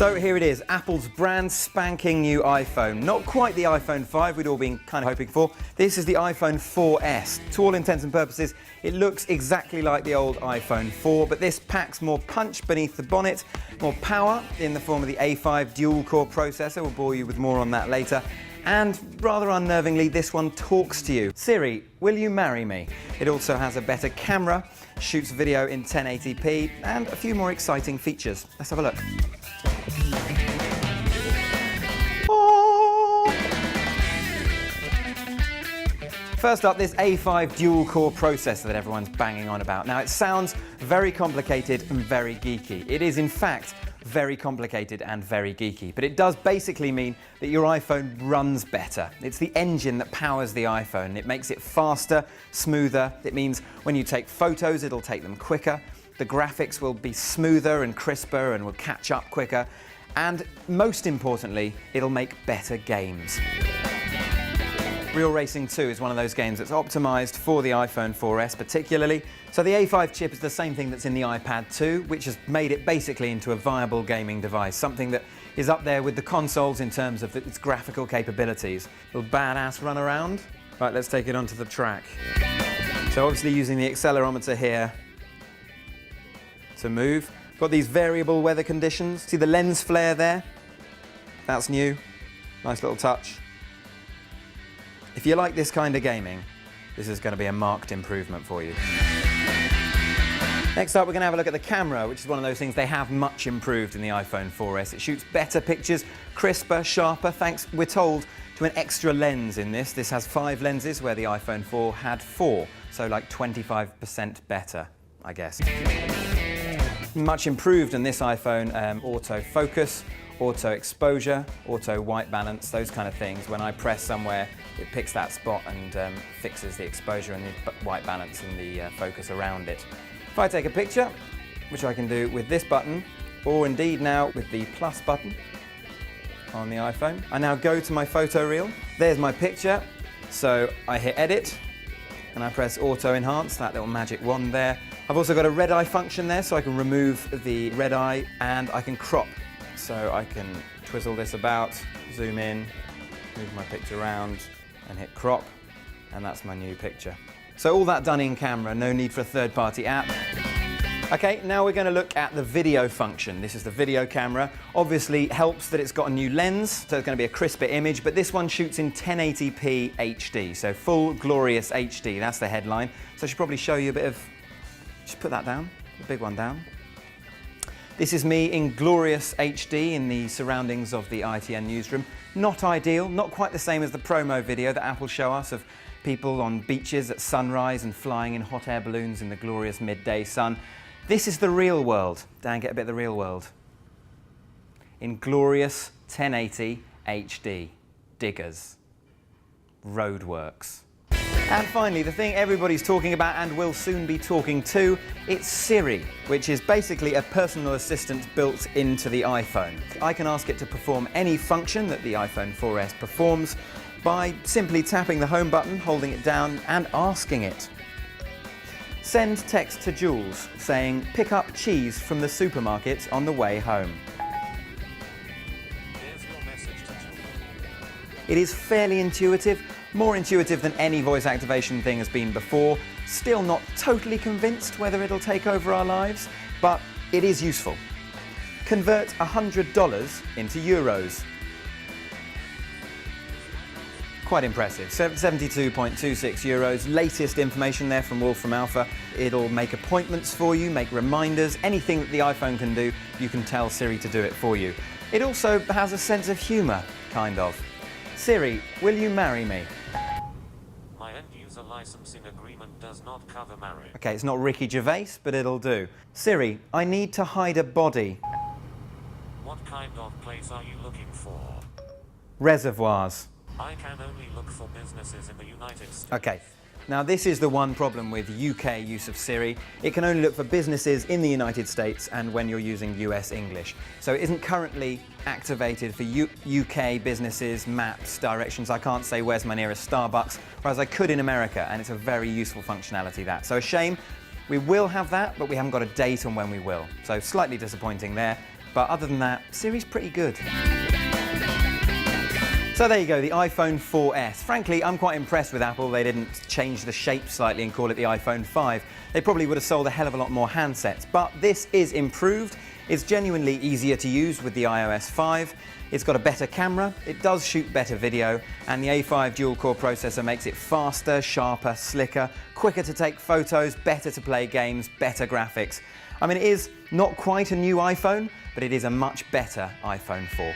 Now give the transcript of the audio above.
So here it is, Apple's brand spanking new iPhone. Not quite the iPhone 5 we'd all been kind of hoping for. This is the iPhone 4S. To all intents and purposes, it looks exactly like the old iPhone 4, but this packs more punch beneath the bonnet, more power in the form of the A5 dual-core processor. We'll bore you with more on that later. And rather unnervingly, this one talks to you. Siri, will you marry me? It also has a better camera, shoots video in 1080p, and a few more exciting features. Let's have a look. First up, this A5 dual-core processor that everyone's banging on about. Now, it sounds very complicated and very geeky. It is, in fact, very complicated and very geeky, but it does basically mean that your iPhone runs better. It's the engine that powers the iPhone. It makes it faster, smoother. It means when you take photos, it'll take them quicker. The graphics will be smoother and crisper and will catch up quicker. And most importantly, it'll make better games. Real Racing 2 is one of those games that's optimised for the iPhone 4S particularly. So the A5 chip is the same thing that's in the iPad 2, which has made it basically into a viable gaming device, something that is up there with the consoles in terms of its graphical capabilities. Little badass run around. Right, let's take it onto the track. So obviously using the accelerometer here to move. Got these variable weather conditions. See the lens flare there? That's new. Nice little touch. If you like this kind of gaming, this is going to be a marked improvement for you. Next up, we're going to have a look at the camera, which is one of those things they have much improved in the iPhone 4S. It shoots better pictures, crisper, sharper, thanks, we're told, to an extra lens in this. This has 5 lenses, where the iPhone 4 had 4, so like 25% better, I guess. Much improved in this iPhone, autofocus, auto exposure, auto white balance, those kind of things. When I press somewhere, it picks that spot and fixes the exposure and the white balance and the focus around it. If I take a picture, which I can do with this button, or indeed now with the plus button on the iPhone, I now go to my photo reel. There's my picture. So I hit edit and I press auto enhance, that little magic wand there. I've also got a red eye function there, so I can remove the red eye and I can crop. So I can twizzle this about, zoom in, move my picture around and hit crop, and that's my new picture. So all that done in camera, no need for a third-party app. Okay, now we're going to look at the video function. This is the video camera. Obviously helps that it's got a new lens, so it's going to be a crisper image, but this one shoots in 1080p HD, so full glorious HD, that's the headline. So I should probably show you a bit of, just put that down, the big one down. This is me in glorious HD in the surroundings of the ITN newsroom. Not ideal, not quite the same as the promo video that Apple show us of people on beaches at sunrise and flying in hot air balloons in the glorious midday sun. This is the real world. Dan, get a bit of the real world. In glorious 1080 HD. Diggers. Roadworks. And finally, the thing everybody's talking about and will soon be talking to, it's Siri, which is basically a personal assistant built into the iPhone. I can ask it to perform any function that the iPhone 4S performs by simply tapping the home button, holding it down and asking it. Send text to Jules saying, pick up cheese from the supermarket on the way home. Here's your message to Jules. It is fairly intuitive. More intuitive than any voice activation thing has been before. Still not totally convinced whether it'll take over our lives, but it is useful. Convert $100 into euros. Quite impressive. 72.26 euros. Latest information there from Wolfram Alpha. It'll make appointments for you, make reminders, anything that the iPhone can do, you can tell Siri to do it for you. It also has a sense of humour, kind of. Siri, will you marry me? My end-user licensing agreement does not cover marriage. Okay, it's not Ricky Gervais, but it'll do. Siri, I need to hide a body. What kind of place are you looking for? Reservoirs. I can only look for businesses in the United States. Okay, now this is the one problem with UK use of Siri. It can only look for businesses in the United States and when you're using US English. So it isn't currently activated for UK businesses, maps, directions. I can't say where's my nearest Starbucks, whereas I could in America, and it's a very useful functionality that. So a shame, we will have that, but we haven't got a date on when we will. So slightly disappointing there. But other than that, Siri's pretty good. So there you go, the iPhone 4S. Frankly, I'm quite impressed with Apple. They didn't change the shape slightly and call it the iPhone 5. They probably would have sold a hell of a lot more handsets, but this is improved. It's genuinely easier to use with the iOS 5. It's got a better camera, it does shoot better video, and the A5 dual-core processor makes it faster, sharper, slicker, quicker to take photos, better to play games, better graphics. I mean, it is not quite a new iPhone, but it is a much better iPhone 4.